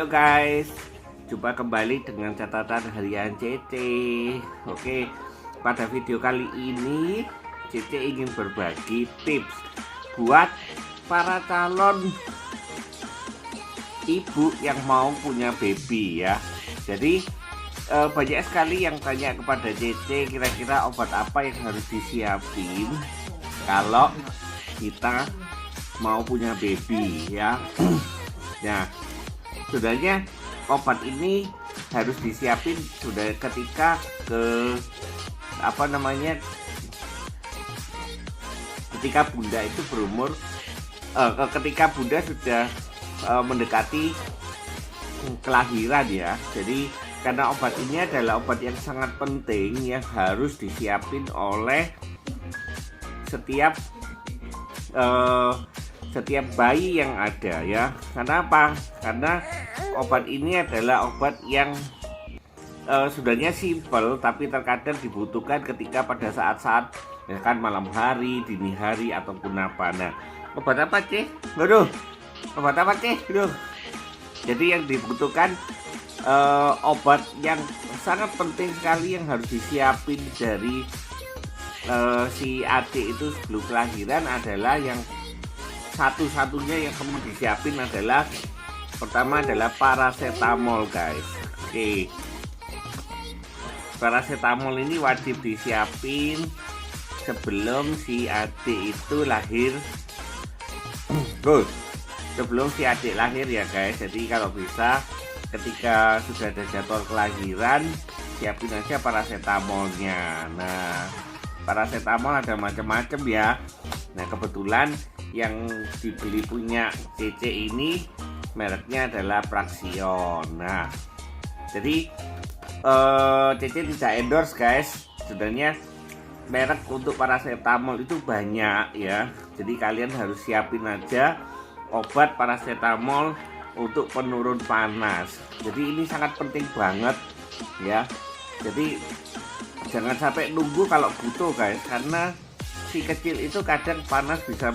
Halo guys, jumpa kembali dengan catatan harian Cece. Oke, pada video kali ini Cece ingin berbagi tips buat para calon ibu yang mau punya baby ya. Jadi banyak sekali yang tanya kepada Cece, kira-kira obat apa yang harus disiapin kalau kita mau punya baby ya. Nah, sebenarnya obat ini harus disiapin sudah ketika ketika bunda itu berumur ketika bunda sudah mendekati kelahiran ya. Jadi karena obat ini adalah obat yang sangat penting yang harus disiapin oleh setiap bayi yang ada ya. Karena apa? Karena obat ini adalah obat yang sebenarnya simpel, tapi terkadang dibutuhkan ketika pada saat-saat ya kan malam hari, dini hari ataupun apa. Nah, obat apa Cih? Waduh, obat apa Cih? Waduh. Jadi yang dibutuhkan obat yang sangat penting sekali yang harus disiapin dari si adik itu sebelum kelahiran adalah yang satu-satunya yang kamu disiapin adalah pertama adalah paracetamol guys. Oke, paracetamol ini wajib disiapin sebelum si adik itu lahir. Sebelum si adik lahir ya guys. Jadi kalau bisa ketika sudah ada jadwal kelahiran siapin aja paracetamolnya. Nah, paracetamol ada macam-macam ya. Nah, kebetulan yang dibeli punya Cece ini mereknya adalah Praxion. Nah, jadi Cece tidak endorse guys. Sebenarnya merek untuk paracetamol itu banyak ya. Jadi kalian harus siapin aja obat paracetamol untuk penurun panas. Jadi ini sangat penting banget ya. Jadi jangan sampai nunggu kalau butuh guys, karena si kecil itu kadang panas bisa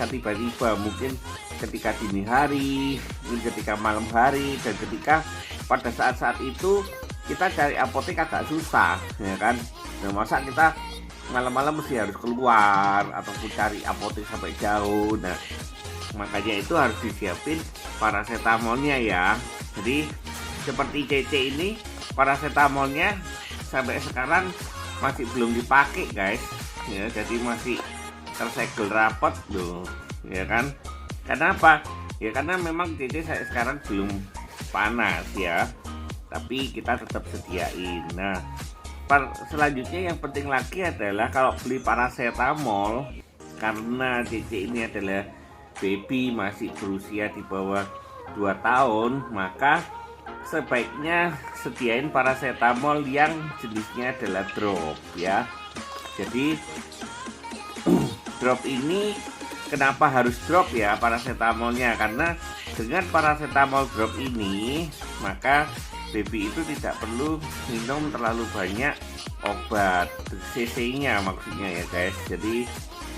tiba-tiba, mungkin ketika dini hari, mungkin ketika malam hari, dan ketika pada saat-saat itu kita cari apotek agak susah ya kan. Nah, masa kita malam-malam mesti harus keluar ataupun cari apotek sampai jauh. Nah, makanya itu harus disiapin paracetamolnya ya. Jadi seperti Cece ini paracetamolnya sampai sekarang masih belum dipakai guys ya, jadi masih tersegel rapat loh ya kan. Karena apa ya? Karena memang Cece saya sekarang belum panas ya, tapi kita tetap sediain. Nah, selanjutnya yang penting lagi adalah kalau beli paracetamol, karena Cece ini adalah baby masih berusia di bawah 2 tahun, maka sebaiknya sediain paracetamol yang jenisnya adalah drop ya. Jadi drop ini kenapa harus drop ya paracetamolnya? Karena dengan paracetamol drop ini maka baby itu tidak perlu minum terlalu banyak obat cc-nya maksudnya ya guys. Jadi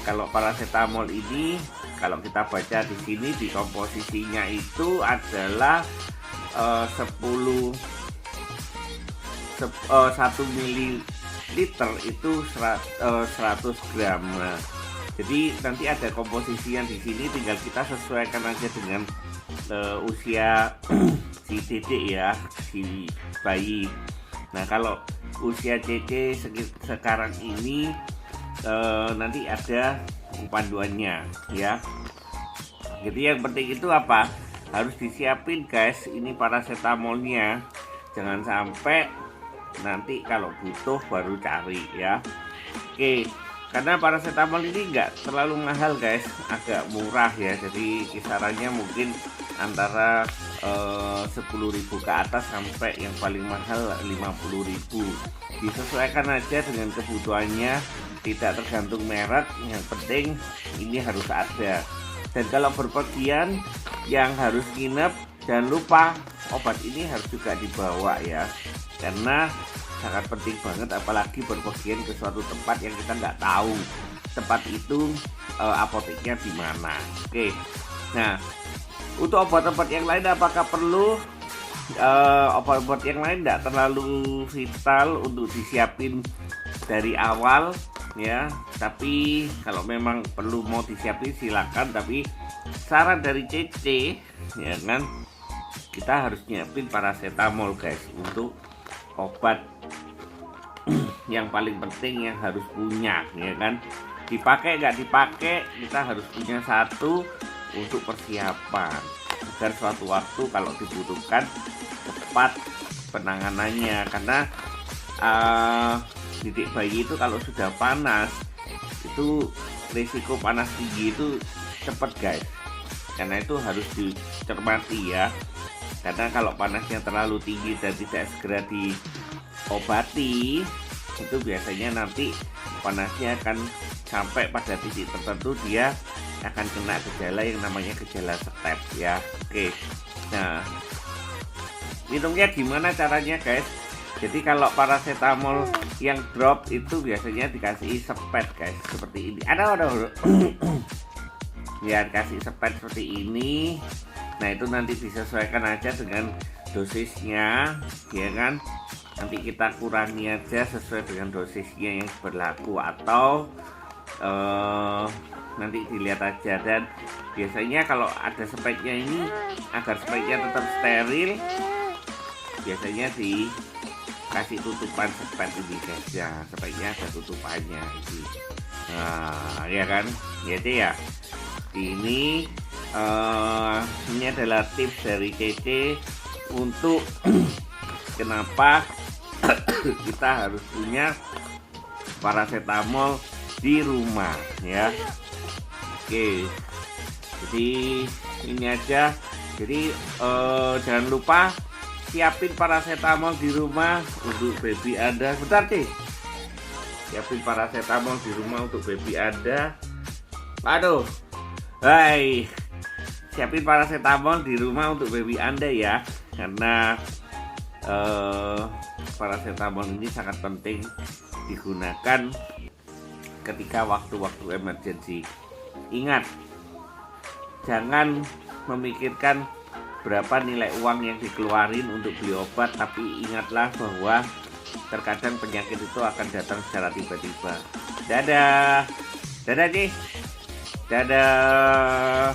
kalau paracetamol ini kalau kita baca di sini di komposisinya itu adalah 1 mililiter itu 100 gram. Nah, jadi nanti ada komposisi yang di sini, tinggal kita sesuaikan aja dengan usia si Cece ya, si bayi. Nah, kalau usia Cece sekarang ini nanti ada buku panduannya ya. Jadi yang penting itu apa? Harus disiapin guys ini paracetamolnya. Jangan sampai nanti kalau butuh baru cari ya. Oke, karena paracetamol ini enggak terlalu mahal guys, agak murah ya. Jadi kisarannya mungkin antara 10.000 ke atas sampai yang paling mahal 50.000. Disesuaikan aja dengan kebutuhannya, tidak tergantung merek, yang penting ini harus ada. Dan kalau berpergian yang harus nginep, jangan lupa obat ini harus juga dibawa ya, karena sangat penting banget, apalagi berpergian ke suatu tempat yang kita nggak tahu tempat itu apoteknya di mana. Oke, nah Untuk obat-obat yang lain apakah perlu? Obat-obat yang lain tidak terlalu vital untuk disiapin dari awal ya, tapi kalau memang perlu mau disiapin silakan, tapi saran dari CC ya kan, kita harus nyiapin paracetamol guys untuk obat yang paling penting yang harus punya ya kan. Dipakai nggak dipakai, kita harus punya satu untuk persiapan agar suatu waktu kalau dibutuhkan cepat penanganannya, karena didik bayi itu kalau sudah panas itu risiko panas tinggi itu cepat guys, karena itu harus dicermati ya, karena kalau panasnya terlalu tinggi dan tidak segera diobati itu biasanya nanti panasnya akan sampai pada titik tertentu dia akan kena gejala yang namanya gejala step ya. Oke, nah minumnya gimana caranya guys? Jadi kalau paracetamol yang drop itu biasanya dikasih sepet guys, seperti ini. Ada ya, dikasih sepet seperti ini. Nah itu nanti disesuaikan aja dengan dosisnya ya kan, nanti kita kurangi aja sesuai dengan dosisnya yang berlaku, atau nanti dilihat aja. Dan biasanya kalau ada speknya ini, agar speknya tetap steril, biasanya dikasih tutupan spek ini guys ya, speknya ada tutupannya ini. Nah ya kan, jadi ya ini adalah tips dari CC untuk kenapa kita harus punya paracetamol di rumah ya. Oke, jadi ini aja. Jadi jangan lupa siapin paracetamol di rumah untuk baby Anda. Bentar sih, siapin paracetamol di rumah untuk baby Anda. Aduh, hai, siapin paracetamol di rumah untuk baby Anda ya, karena paracetamol ini sangat penting digunakan ketika waktu-waktu emergency. Ingat, jangan memikirkan berapa nilai uang yang dikeluarin untuk beli obat, tapi ingatlah bahwa terkadang penyakit itu akan datang secara tiba-tiba. Dadah, dadah nih, dadah.